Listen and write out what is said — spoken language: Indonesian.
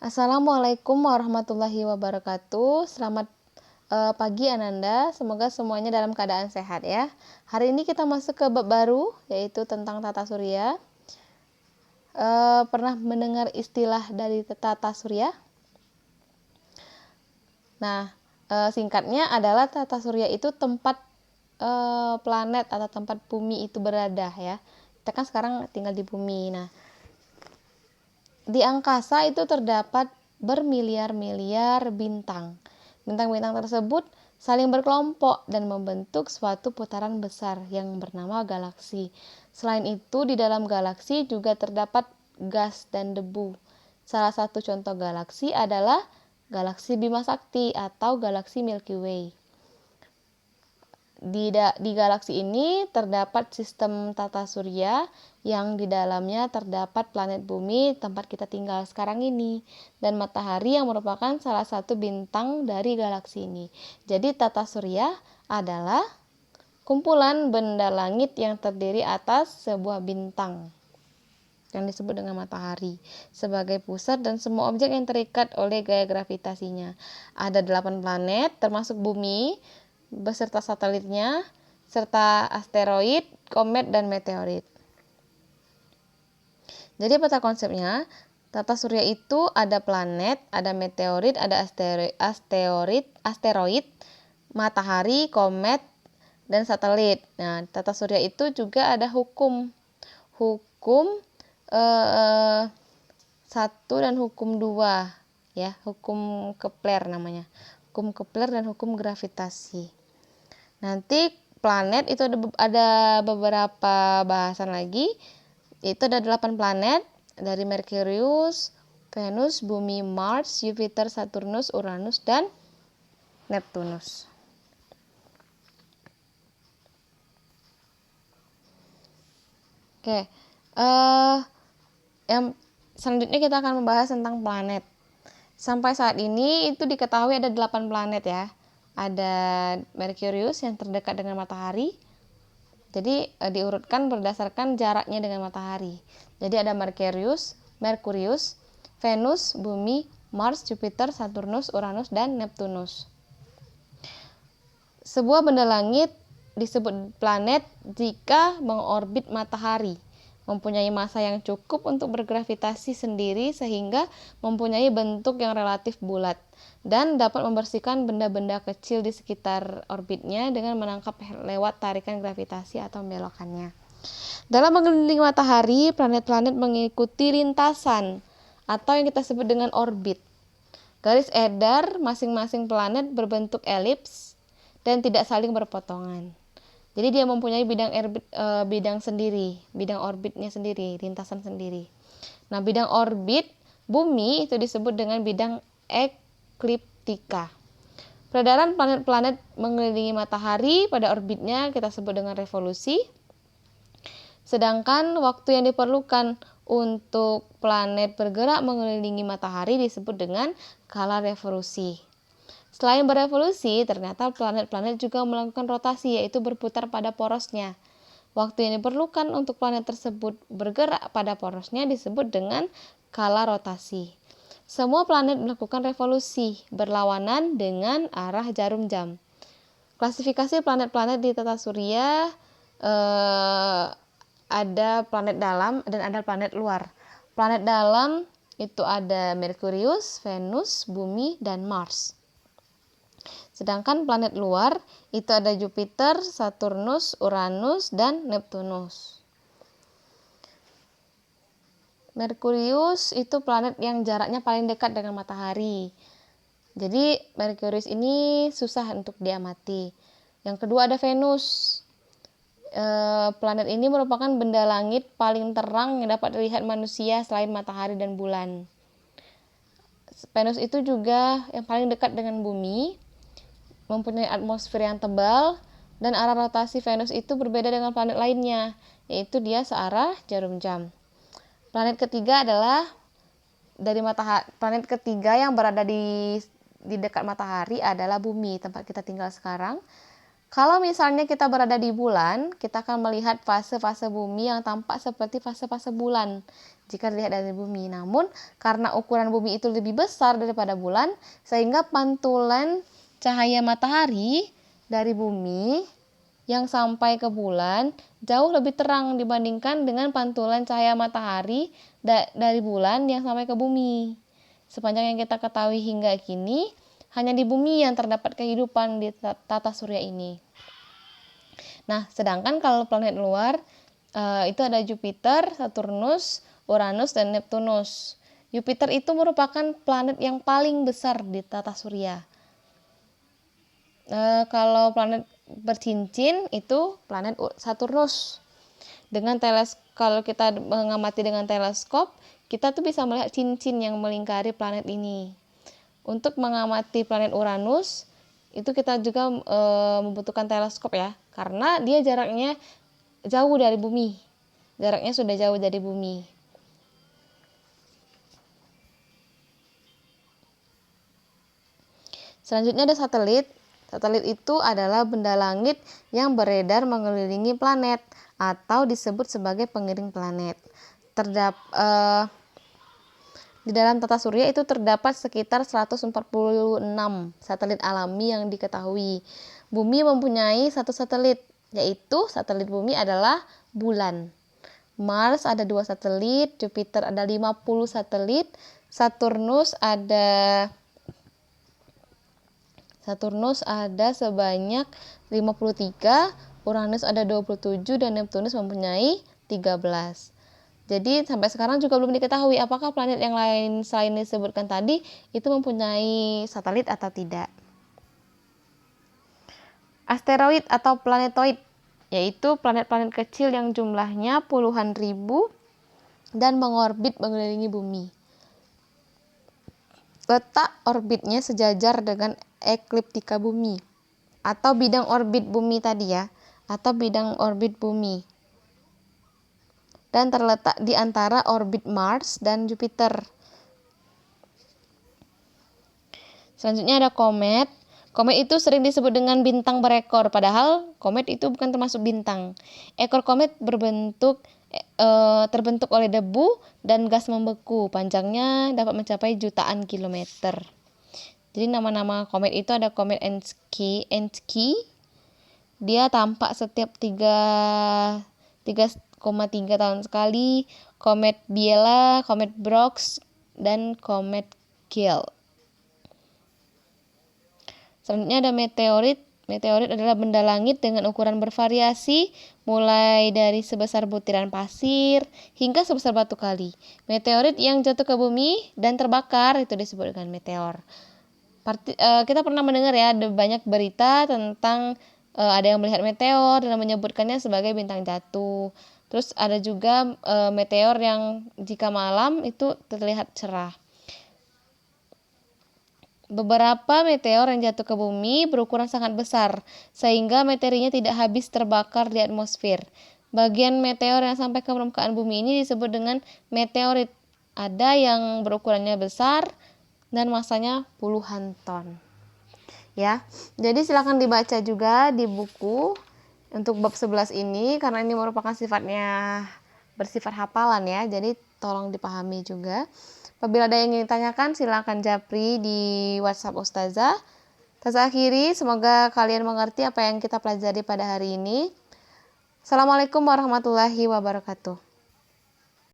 Assalamualaikum warahmatullahi wabarakatuh. Selamat pagi Ananda. Semoga semuanya dalam keadaan sehat ya. Hari ini kita masuk ke bab baru, yaitu tentang tata surya. Pernah mendengar istilah dari tata surya? Nah, singkatnya adalah tata surya itu tempat planet atau tempat bumi itu berada ya. Kita kan sekarang tinggal di bumi. Nah, di angkasa itu terdapat bermiliar-miliar bintang. Bintang-bintang tersebut saling berkelompok dan membentuk suatu putaran besar yang bernama galaksi. Selain itu, di dalam galaksi juga terdapat gas dan debu. Salah satu contoh galaksi adalah galaksi Bima Sakti atau galaksi Milky Way. Di galaksi ini terdapat sistem tata surya yang di dalamnya terdapat planet bumi tempat kita tinggal sekarang ini dan matahari yang merupakan salah satu bintang dari galaksi ini. Jadi tata surya adalah kumpulan benda langit yang terdiri atas sebuah bintang yang disebut dengan matahari sebagai pusat dan semua objek yang terikat oleh gaya gravitasinya. Ada 8 planet termasuk bumi beserta satelitnya, serta asteroid, komet, dan meteorit. Jadi peta konsepnya, tata surya itu ada planet, ada meteorit, ada asteroid, matahari, komet, dan satelit. Nah, tata surya itu juga ada hukum 1 dan hukum 2 ya, hukum Kepler namanya. Hukum Kepler dan hukum gravitasi. Nanti planet itu ada beberapa bahasan lagi. Itu ada 8 planet dari Merkurius, Venus, Bumi, Mars, Jupiter, Saturnus, Uranus, dan Neptunus. Oke, yang selanjutnya kita akan membahas tentang planet. Sampai saat ini itu diketahui ada 8 planet ya. Ada Merkurius yang terdekat dengan matahari. Jadi diurutkan berdasarkan jaraknya dengan matahari. Jadi ada Merkurius, Venus, Bumi, Mars, Jupiter, Saturnus, Uranus, dan Neptunus. Sebuah benda langit disebut planet jika mengorbit matahari, mempunyai massa yang cukup untuk bergravitasi sendiri sehingga mempunyai bentuk yang relatif bulat dan dapat membersihkan benda-benda kecil di sekitar orbitnya dengan menangkap lewat tarikan gravitasi atau membelokannya. Dalam mengelilingi matahari, planet-planet mengikuti lintasan atau yang kita sebut dengan orbit. Garis edar masing-masing planet berbentuk elips dan tidak saling berpotongan. Jadi dia mempunyai bidang sendiri, bidang orbitnya sendiri, lintasan sendiri. Nah, bidang orbit bumi itu disebut dengan bidang ekliptika. Peredaran planet-planet mengelilingi matahari pada orbitnya kita sebut dengan revolusi. Sedangkan waktu yang diperlukan untuk planet bergerak mengelilingi matahari disebut dengan kala revolusi. Selain berevolusi, ternyata planet-planet juga melakukan rotasi, yaitu berputar pada porosnya. Waktu yang diperlukan untuk planet tersebut bergerak pada porosnya disebut dengan kala rotasi. Semua planet melakukan revolusi berlawanan dengan arah jarum jam. Klasifikasi planet-planet di tata surya ada planet dalam dan ada planet luar. Planet dalam itu ada Merkurius, Venus, Bumi, dan Mars. Sedangkan planet luar itu ada Jupiter, Saturnus, Uranus, dan Neptunus. Merkurius itu planet yang jaraknya paling dekat dengan matahari. Jadi Merkurius ini susah untuk diamati. Yang kedua ada Venus. Planet ini merupakan benda langit paling terang yang dapat dilihat manusia selain matahari dan bulan. Venus itu juga yang paling dekat dengan bumi, mempunyai atmosfer yang tebal, dan arah rotasi Venus itu berbeda dengan planet lainnya, yaitu dia searah jarum jam. Planet ketiga adalah planet ketiga yang berada di dekat matahari adalah bumi, tempat kita tinggal sekarang. Kalau misalnya kita berada di bulan, kita akan melihat fase-fase bumi yang tampak seperti fase-fase bulan jika dilihat dari bumi. Namun, karena ukuran bumi itu lebih besar daripada bulan, sehingga pantulan cahaya matahari dari bumi yang sampai ke bulan jauh lebih terang dibandingkan dengan pantulan cahaya matahari dari bulan yang sampai ke bumi. Sepanjang yang kita ketahui hingga kini, hanya di bumi yang terdapat kehidupan di tata surya ini. Nah, sedangkan kalau planet luar itu ada Jupiter, Saturnus, Uranus, dan Neptunus. Jupiter itu merupakan planet yang paling besar di tata surya. Kalau planet bercincin itu planet Saturnus. Kalau kita mengamati dengan teleskop, kita tuh bisa melihat cincin yang melingkari planet ini. Untuk mengamati planet Uranus, itu kita juga membutuhkan teleskop ya, karena dia jaraknya jauh dari bumi. Jaraknya sudah jauh dari bumi. Selanjutnya ada satelit. Satelit itu adalah benda langit yang beredar mengelilingi planet atau disebut sebagai pengiring planet. Di dalam tata surya itu terdapat sekitar 146 satelit alami yang diketahui. Bumi mempunyai satu satelit, yaitu satelit bumi adalah bulan. Mars ada 2 satelit, Jupiter ada 50 satelit, Saturnus ada sebanyak 53, Uranus ada 27, dan Neptunus mempunyai 13. Jadi sampai sekarang juga belum diketahui apakah planet yang lain selain disebutkan tadi itu mempunyai satelit atau tidak. Asteroid atau planetoid, yaitu planet-planet kecil yang jumlahnya puluhan ribu dan mengorbit mengelilingi bumi. Letak orbitnya sejajar dengan ekliptika bumi atau bidang orbit bumi tadi ya, atau bidang orbit bumi. Dan terletak di antara orbit Mars dan Jupiter. Selanjutnya ada komet. Komet itu sering disebut dengan bintang berekor, padahal komet itu bukan termasuk bintang. Ekor komet terbentuk oleh debu dan gas membeku. Panjangnya dapat mencapai jutaan kilometer. Jadi nama-nama komet itu ada komet Encke. Dia tampak setiap 3,3 tahun sekali. Komet Biela, komet Brooks, dan komet Gale. Selanjutnya ada meteorit. Meteorit adalah benda langit dengan ukuran bervariasi, mulai dari sebesar butiran pasir hingga sebesar batu kali. Meteorit yang jatuh ke bumi dan terbakar itu disebut dengan meteor. Kita pernah mendengar ya, ada banyak berita tentang ada yang melihat meteor dan menyebutkannya sebagai bintang jatuh. Terus ada juga meteor yang jika malam itu terlihat cerah. Beberapa meteor yang jatuh ke bumi berukuran sangat besar, sehingga materinya tidak habis terbakar di atmosfer. Bagian meteor yang sampai ke permukaan bumi ini disebut dengan meteorit. Ada yang berukurannya besar dan masanya puluhan ton. Ya, jadi silakan dibaca juga di buku untuk bab 11 ini, karena ini merupakan sifatnya bersifat hafalan ya, jadi tolong dipahami juga. Apabila ada yang ingin ditanyakan, silakan japri di WhatsApp Ustazah. Saya akhiri, semoga kalian mengerti apa yang kita pelajari pada hari ini. Assalamualaikum warahmatullahi wabarakatuh.